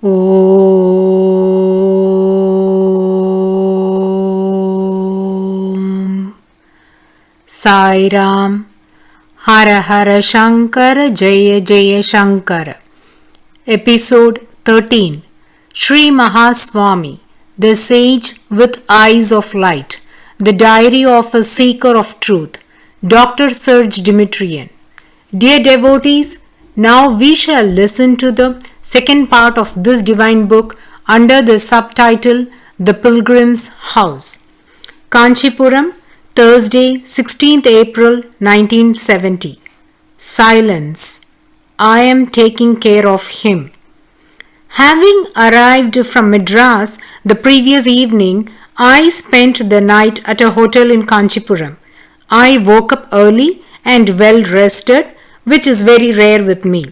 Aum Sairam. Hara Hara Shankara, Jaya Jaya Shankara. Episode 13. Shri Mahaswami-The Sage with Eyes of Light. The Diary of a Seeker of Truth. Dr.Serge Demetrian. Dear devotees, now we shall listen to the second part of this divine book under the subtitle The Pilgrim's House. Kanchipuram, Thursday, 16th April 1970. Silence. I am taking care of him. Having arrived from Madras the previous evening, I spent the night at a hotel in Kanchipuram. I woke up early and well rested, which is very rare with me.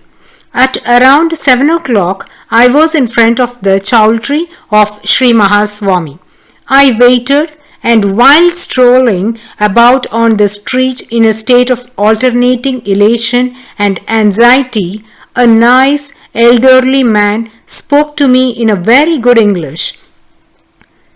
At around 7 o'clock, I was in front of the chowltry of Shri Mahaswami. I waited, and while strolling about on the street in a state of alternating elation and anxiety, a nice elderly man spoke to me in a very good English.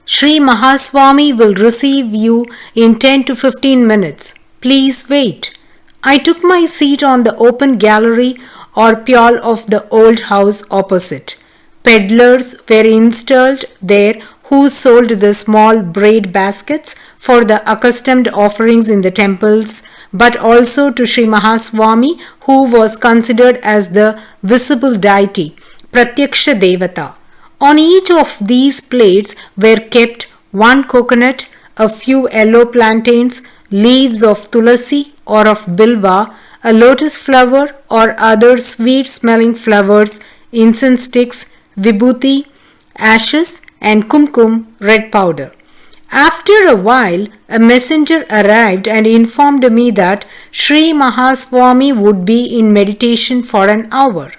Shri Mahaswami will receive you in 10 to 15 minutes. Please wait. I took my seat on the open gallery or pew of the old house opposite. Peddlers were installed there who sold the small braid baskets for the accustomed offerings in the temples, but also to Shri Mahaswami, who was considered as the visible deity, Pratyaksha Devata. On each of these plates were kept one coconut, a few yellow plantains, leaves of tulasi or of bilva, a lotus flower or other sweet-smelling flowers, incense sticks, vibhuti, ashes, and kumkum red powder. After a while, a messenger arrived and informed me that Shri Mahaswami would be in meditation for an hour.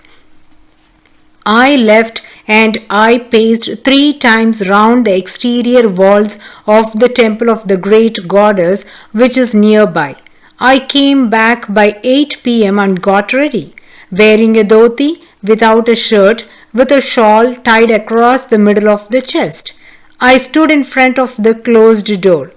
I left and I paced 3 times round the exterior walls of the temple of the great goddess which is nearby. I came back by 8 p.m. and got ready, wearing a dhoti without a shirt with a shawl tied across the middle of the chest. I stood in front of the closed door.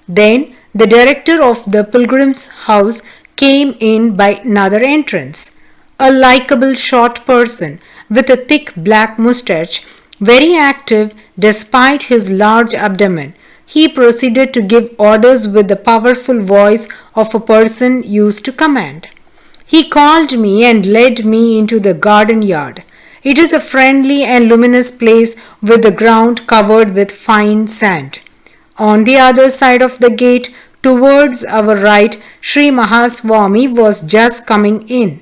Then the director of the pilgrim's house came in by another entrance. A likable short person with a thick black moustache, very active despite his large abdomen. He proceeded to give orders with the powerful voice of a person used to command. He called me and led me into the garden yard. It is a friendly and luminous place with the ground covered with fine sand. On the other side of the gate, towards our right, Shri Mahaswami was just coming in.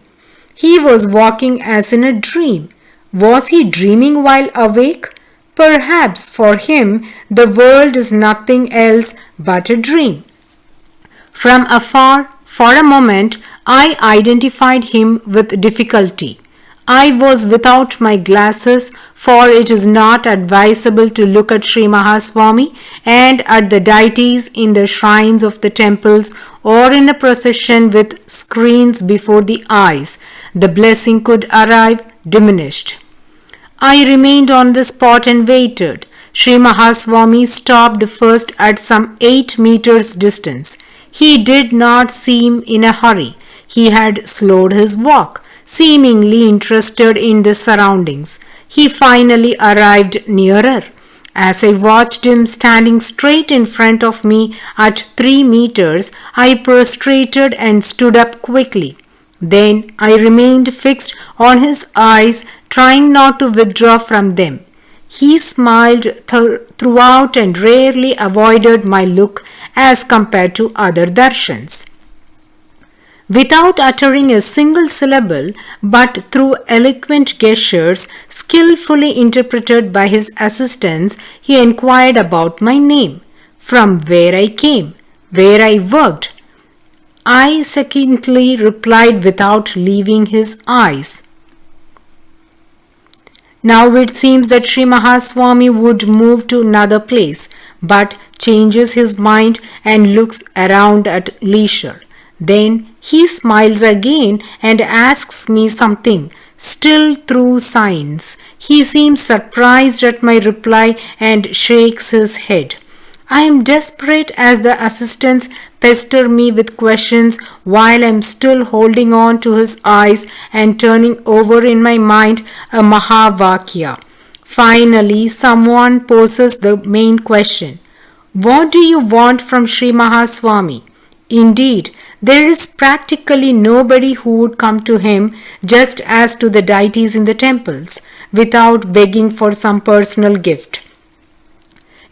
He was walking as in a dream. Was he dreaming while awake? Perhaps for him the world is nothing else but a dream. From afar, for a moment, I identified him with difficulty. I was without my glasses, for it is not advisable to look at Shri Mahaswami and at the deities in the shrines of the temples or in a procession with screens before the eyes. The blessing could arrive diminished. I remained on the spot and waited. Shri Mahaswami stopped first at some 8 meters distance. He did not seem in a hurry. He had slowed his walk, seemingly interested in the surroundings. He finally arrived nearer. As I watched him standing straight in front of me at 3 meters, I prostrated and stood up quickly. Then I remained fixed on his eyes, trying not to withdraw from them. He smiled throughout and rarely avoided my look as compared to other darshans. Without uttering a single syllable, but through eloquent gestures skillfully interpreted by his assistants, he inquired about my name, from where I came, where I worked. I succinctly replied without leaving his eyes. Now it seems that Shri Mahaswami would move to another place, but changes his mind and looks around at leisure. Then he smiles again and asks me something, still through signs. He seems surprised at my reply and shakes his head. I am desperate as the assistants pester me with questions while I am still holding on to his eyes and turning over in my mind a Mahavakya. Finally, someone poses the main question. What do you want from Sri Mahaswami? Indeed, there is practically nobody who would come to him, just as to the deities in the temples, without begging for some personal gift.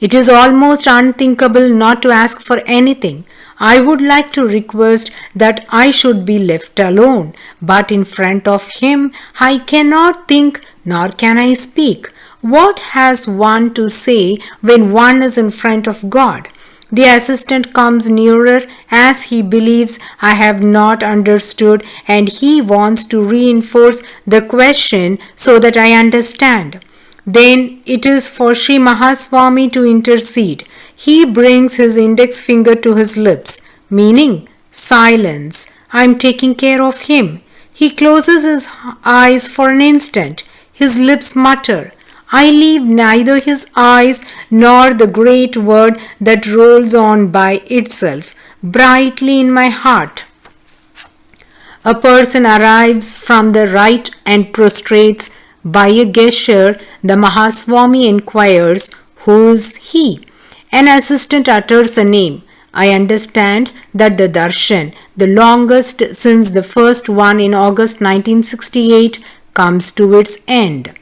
It is almost unthinkable not to ask for anything. I would like to request that I should be left alone, but in front of him I cannot think nor can I speak. What has one to say when one is in front of God? The assistant comes nearer as he believes I have not understood, and he wants to reinforce the question so that I understand. Then it is for Sri Mahaswami to intercede. He brings his index finger to his lips, meaning silence. I am taking care of him. He closes his eyes for an instant. His lips mutter. I leave neither his eyes nor the great word that rolls on by itself brightly in my heart. A person arrives from the right and prostrates. By a gesture, the Mahaswami inquires, who is he? An assistant utters a name. I understand that the darshan, the longest since the first one in August 1968, comes to its end.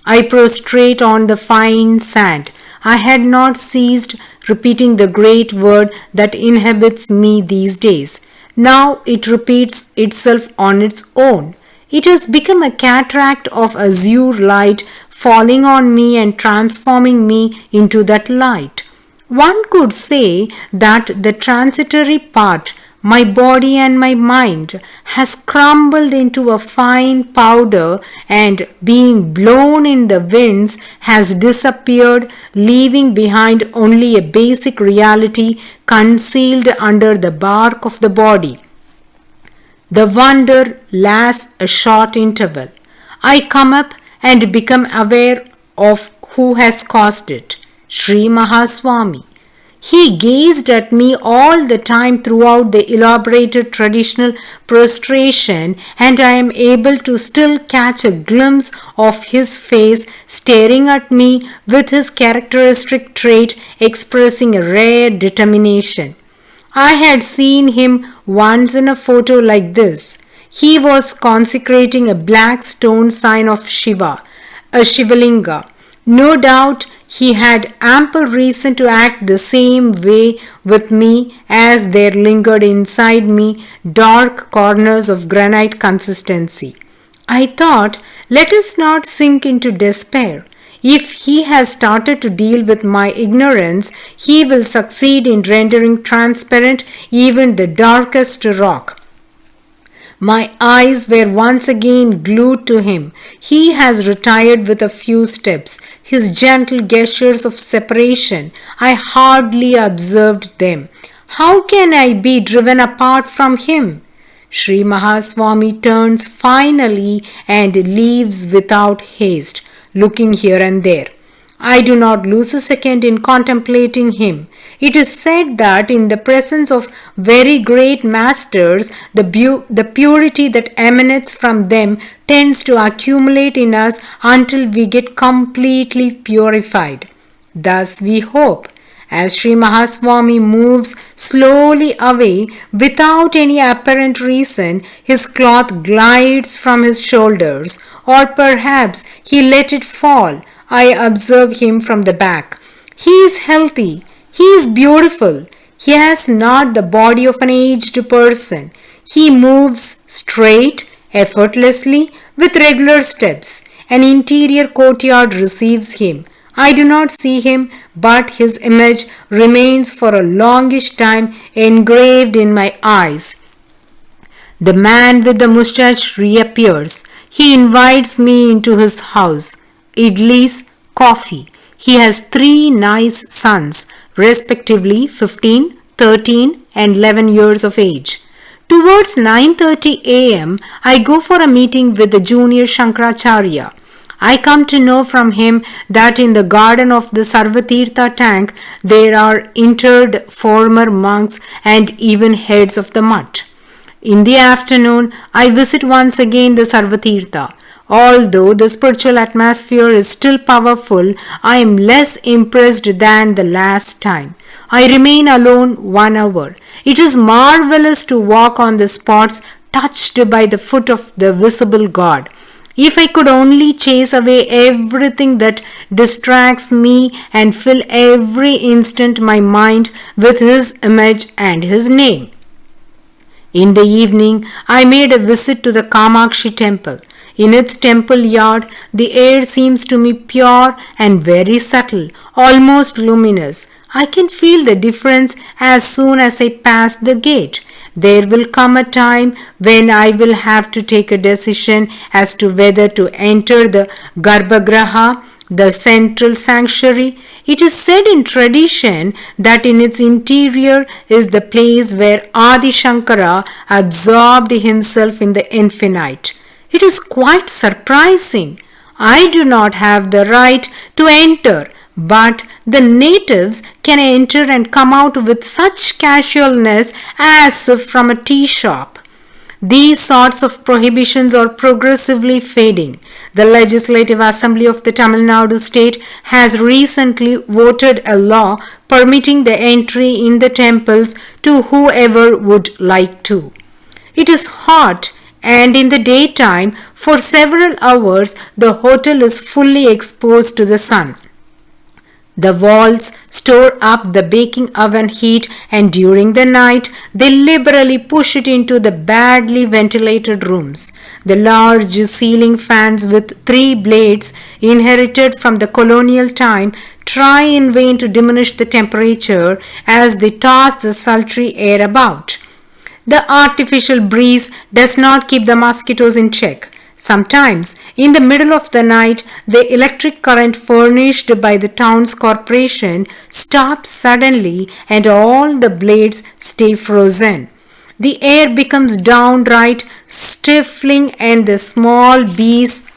I prostrate on the fine sand. I had not ceased repeating the great word that inhabits me these days. Now it repeats itself on its own. It has become a cataract of azure light falling on me and transforming me into that light. One could say that the transitory part, my body and my mind, has crumbled into a fine powder and, being blown in the winds, has disappeared, leaving behind only a basic reality concealed under the bark of the body. The wonder lasts a short interval. I come up and become aware of who has caused it. Sri Mahaswami. He gazed at me all the time throughout the elaborated traditional prostration, and I am able to still catch a glimpse of his face staring at me with his characteristic trait expressing a rare determination. I had seen him once in a photo like this. He was consecrating a black stone sign of Shiva, a Shivalinga. No doubt he had ample reason to act the same way with me as there lingered inside me dark corners of granite consistency. I thought, let us not sink into despair. If he has started to deal with my ignorance, he will succeed in rendering transparent even the darkest rock. My eyes were once again glued to him. He has retired with a few steps. His gentle gestures of separation, I hardly observed them. How can I be driven apart from him? Sri Mahaswami turns finally and leaves without haste, looking here and there. I do not lose a second in contemplating him. It is said that in the presence of very great masters, the purity that emanates from them tends to accumulate in us until we get completely purified. Thus we hope. As Sri Mahaswami moves slowly away without any apparent reason, his cloth glides from his shoulders, or perhaps he let it fall. I observe him from the back. He is healthy. He is beautiful. He has not the body of an aged person. He moves straight, effortlessly, with regular steps. An interior courtyard receives him. I do not see him, but his image remains for a longish time engraved in my eyes. The man with the moustache reappears. He invites me into his house. Idlis, coffee. He has 3 nice sons, respectively 15, 13 and 11 years of age. Towards 9:30 a.m., I go for a meeting with the junior Shankaracharya. I come to know from him that in the garden of the Sarvatirtha tank there are interred former monks and even heads of the mutt. In the afternoon, I visit once again the Sarvatirtha. Although the spiritual atmosphere is still powerful, I am less impressed than the last time. I remain alone 1 hour. It is marvelous to walk on the spots touched by the foot of the visible God. If I could only chase away everything that distracts me and fill every instant my mind with His image and His name. In the evening, I made a visit to the Kamakshi temple. In its temple yard, the air seems to me pure and very subtle, almost luminous. I can feel the difference as soon as I pass the gate. There will come a time when I will have to take a decision as to whether to enter the Garbhagraha, the central sanctuary. It is said in tradition that in its interior is the place where Adi Shankara absorbed himself in the infinite. It is quite surprising. I do not have the right to enter, but the natives can enter and come out with such casualness as if from a tea shop. These sorts of prohibitions are progressively fading. The Legislative Assembly of the Tamil Nadu state has recently voted a law permitting the entry in the temples to whoever would like to. It is hot, and in the daytime, for several hours, the hotel is fully exposed to the sun. The walls store up the baking oven heat, and during the night they liberally push it into the badly ventilated rooms. The large ceiling fans with 3 blades inherited from the colonial time try in vain to diminish the temperature as they toss the sultry air about. The artificial breeze does not keep the mosquitoes in check. Sometimes, in the middle of the night, the electric current furnished by the town's corporation stops suddenly and all the blades stay frozen. The air becomes downright stifling and the small bees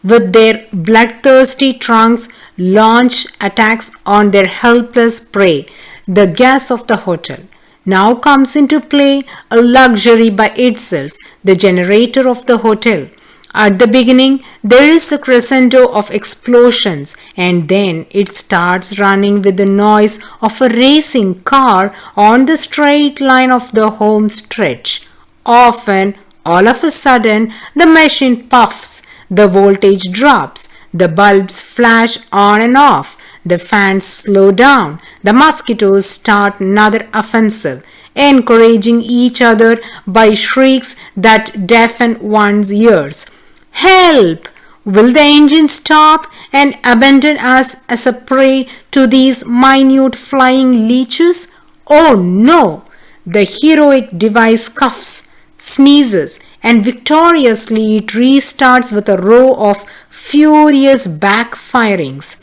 with their bloodthirsty trunks launch attacks on their helpless prey, the guests of the hotel. Now comes into play a luxury by itself, the generator of the hotel. At the beginning, there is a crescendo of explosions, and then it starts running with the noise of a racing car on the straight line of the home stretch. Often, all of a sudden, the machine puffs, the voltage drops, the bulbs flash on and off, the fans slow down, the mosquitoes start another offensive, encouraging each other by shrieks that deafen one's ears. Help! Will the engine stop and abandon us as a prey to these minute flying leeches? Oh no! The heroic device coughs, sneezes, and victoriously it restarts with a row of furious backfirings.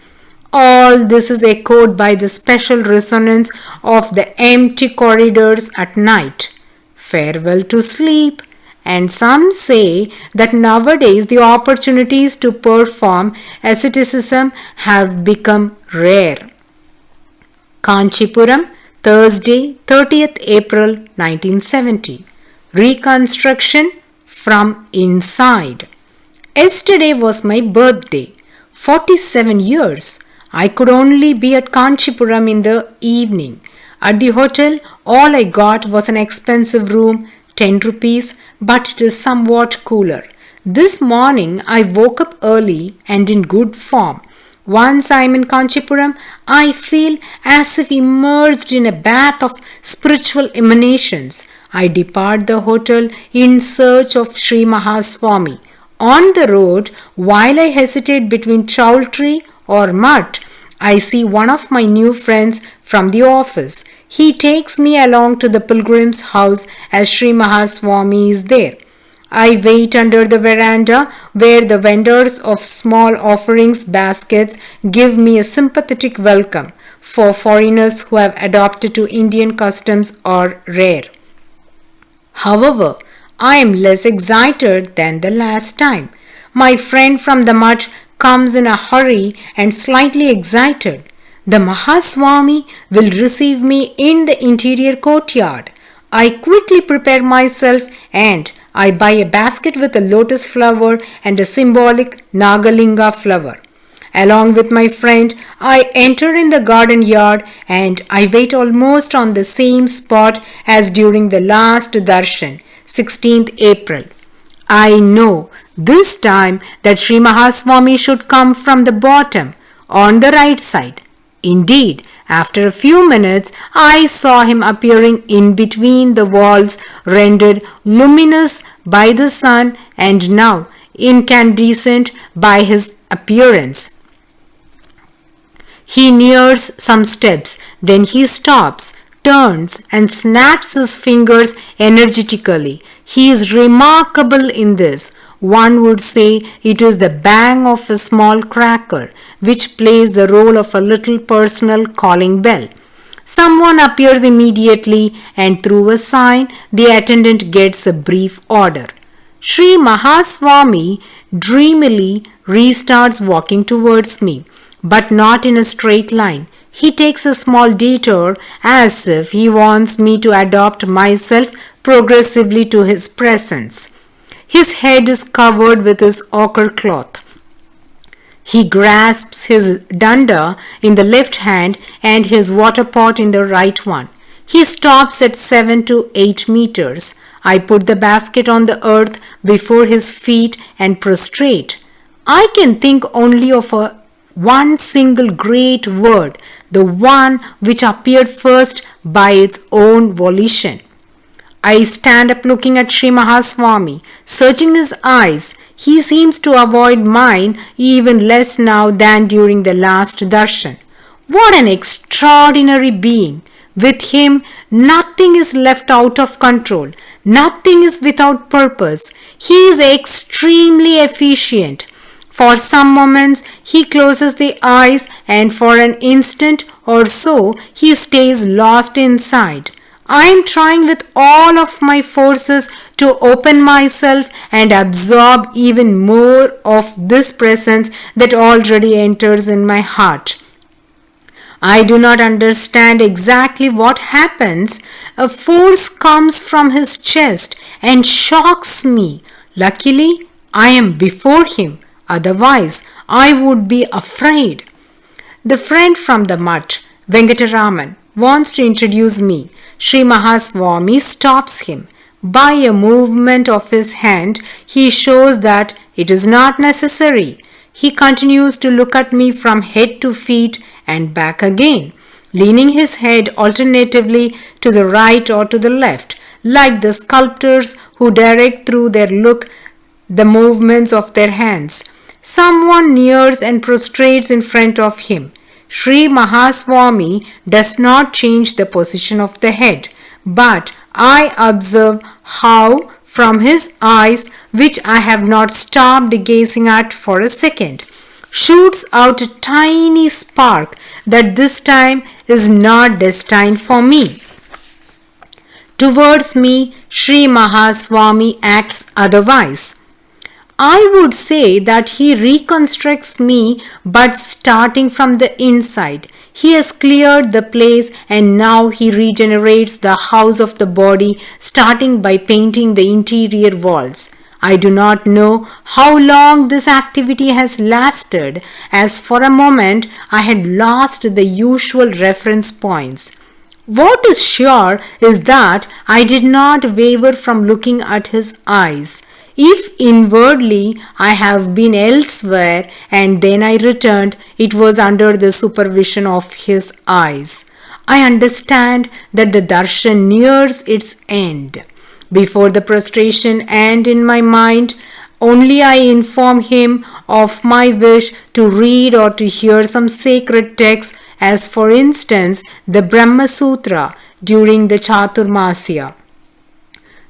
All this is echoed by the special resonance of the empty corridors at night. Farewell to sleep. And some say that nowadays the opportunities to perform asceticism have become rare. Kanchipuram, Thursday, 30th April 1970. Reconstruction from inside. Yesterday was my birthday. 47 years. I could only be at Kanchipuram in the evening. At the hotel, all I got was an expensive room, 10 rupees, but it is somewhat cooler. This morning, I woke up early and in good form. Once I am in Kanchipuram, I feel as if immersed in a bath of spiritual emanations. I depart the hotel in search of Sri Mahaswami. On the road, while I hesitate between Chowltree or Mutt, I see one of my new friends from the office. He takes me along to the pilgrim's house as Sri Mahaswami is there. I wait under the veranda where the vendors of small offerings baskets give me a sympathetic welcome, for foreigners who have adopted to Indian customs are rare. However, I am less excited than the last time. My friend from the mutt comes in a hurry and slightly excited. The Mahaswami will receive me in the interior courtyard. I quickly prepare myself and I buy a basket with a lotus flower and a symbolic Nagalinga flower. Along with my friend, I enter in the garden yard and I wait almost on the same spot as during the last darshan, 16th April. I know this time that Sri Mahaswami should come from the bottom, on the right side. Indeed, after a few minutes, I saw him appearing in between the walls rendered luminous by the sun and now incandescent by his appearance. He nears some steps, then he stops, turns and snaps his fingers energetically. He is remarkable in this. One would say it is the bang of a small cracker, which plays the role of a little personal calling bell. Someone appears immediately and through a sign the attendant gets a brief order. Sri Mahaswami dreamily restarts walking towards me, but not in a straight line. He takes a small detour as if he wants me to adapt myself progressively to his presence. His head is covered with his ochre cloth. He grasps his danda in the left hand and his water pot in the right one. He stops at 7 to 8 meters. I put the basket on the earth before his feet and prostrate. I can think only of one single great word, the one which appeared first by its own volition. I stand up looking at Sri Mahaswami, searching his eyes. He seems to avoid mine even less now than during the last darshan. What an extraordinary being! With him, nothing is left out of control. Nothing is without purpose. He is extremely efficient. For some moments, he closes the eyes and for an instant or so, he stays lost inside. I am trying with all of my forces to open myself and absorb even more of this presence that already enters in my heart. I do not understand exactly what happens. A force comes from his chest and shocks me. Luckily, I am before him. Otherwise, I would be afraid. The friend from the mutt, Venkataraman, wants to introduce me. Sri Mahaswami stops him. By a movement of his hand, he shows that it is not necessary. He continues to look at me from head to feet and back again, leaning his head alternatively to the right or to the left, like the sculptors who direct through their look the movements of their hands. Someone nears and prostrates in front of him. Sri Mahaswami does not change the position of the head, but I observe how from his eyes, which I have not stopped gazing at for a second, shoots out a tiny spark that this time is not destined for me. Towards me, Sri Mahaswami acts otherwise. I would say that he reconstructs me, but starting from the inside. He has cleared the place and now he regenerates the house of the body, starting by painting the interior walls. I do not know how long this activity has lasted, as for a moment I had lost the usual reference points. What is sure is that I did not waver from looking at his eyes. If inwardly I have been elsewhere and then I returned, it was under the supervision of his eyes. I understand that the darshan nears its end. Before the prostration and in my mind, only I inform him of my wish to read or to hear some sacred text, as for instance the Brahma Sutra during the Chaturmasya.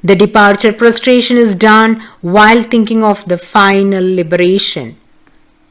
The departure prostration is done while thinking of the final liberation.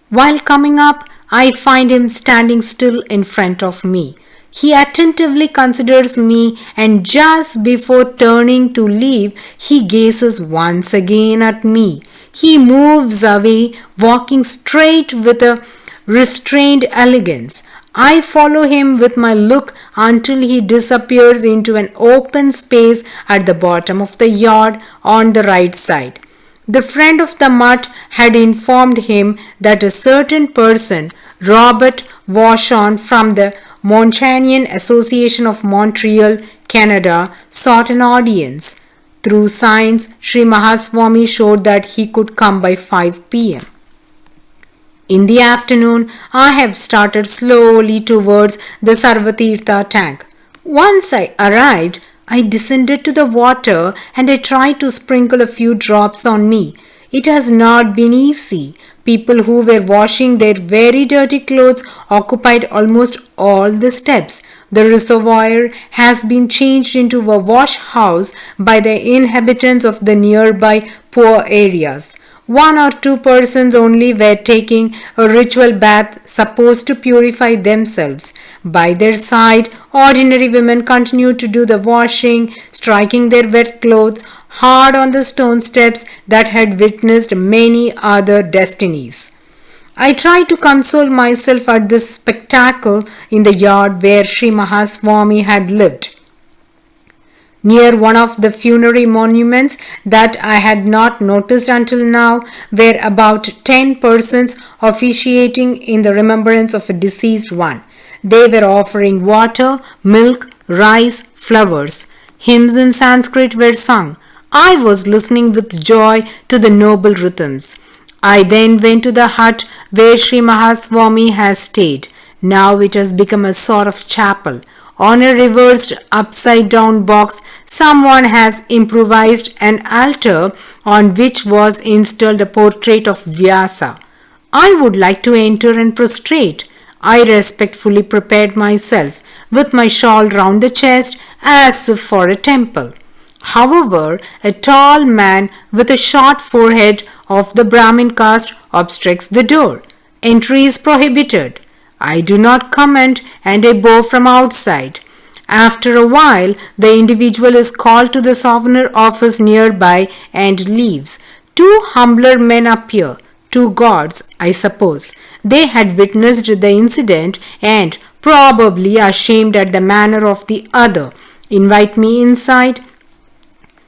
While coming up, I find him standing still in front of me. He attentively considers me, and just before turning to leave, he gazes once again at me. He moves away, walking straight with a restrained elegance. I follow him with my look until he disappears into an open space at the bottom of the yard on the right side. The friend of the mutt had informed him that a certain person, Robert Vauchon from the Montanian Association of Montreal, Canada, sought an audience. Through signs, Sri Mahaswami showed that he could come by 5 p.m. In the afternoon, I have started slowly towards the Sarvatirtha tank. Once I arrived, I descended to the water and I tried to sprinkle a few drops on me. It has not been easy. People who were washing their very dirty clothes occupied almost all the steps. The reservoir has been changed into a wash house by the inhabitants of the nearby poor areas. 1 or 2 persons only were taking a ritual bath supposed to purify themselves. By their side, ordinary women continued to do the washing, striking their wet clothes hard on the stone steps that had witnessed many other destinies. I tried to console myself at this spectacle in the yard where Sri Mahaswami had lived. Near one of the funerary monuments that I had not noticed until now were about 10 persons officiating in the remembrance of a deceased one. They were offering water, milk, rice, flowers. Hymns in Sanskrit were sung. I was listening with joy to the noble rhythms. I then went to the hut where Sri Mahaswami has stayed. Now it has become a sort of chapel. On a reversed upside-down box, someone has improvised an altar on which was installed a portrait of Vyasa. I would like to enter and prostrate. I respectfully prepared myself with my shawl round the chest as if for a temple. However, a tall man with a short forehead of the Brahmin caste obstructs the door. Entry is prohibited. I do not comment and I bow from outside. After a while, the individual is called to the souvenir office nearby and leaves. 2 humbler men appear, 2 gods, I suppose. They had witnessed the incident and, probably ashamed at the manner of the other, invite me inside.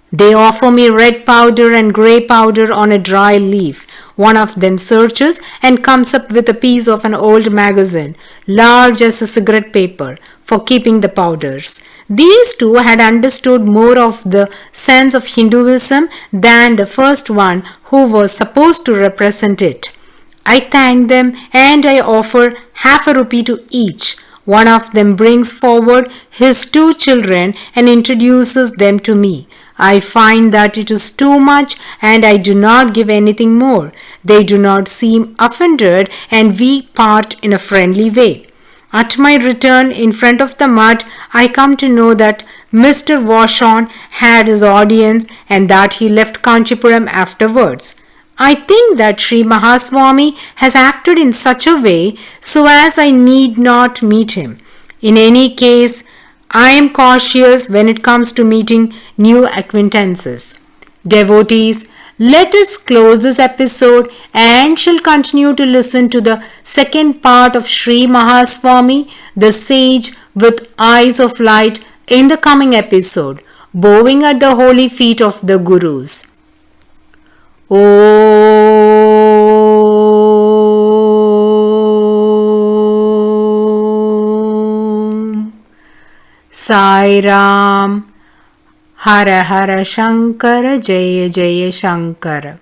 They offer me red powder and grey powder on a dry leaf. One of them searches and comes up with a piece of an old magazine, large as a cigarette paper, for keeping the powders. These 2 had understood more of the sense of Hinduism than the first one who was supposed to represent it. I thank them and I offer half a rupee to each. One of them brings forward his 2 children and introduces them to me. I find that it is too much and I do not give anything more. They do not seem offended and we part in a friendly way. At my return in front of the mutt, I come to know that Mr. Vauchon had his audience and that he left Kanchipuram afterwards. I think that Sri Mahaswami has acted in such a way so as I need not meet him. In any case, I am cautious when it comes to meeting new acquaintances. Devotees, let us close this episode and shall continue to listen to the second part of Sri Mahaswami, the sage with eyes of light, in the coming episode, bowing at the holy feet of the Gurus. Aum Sairam. Hara Hara Shankara, Jaya Jaya Shankara.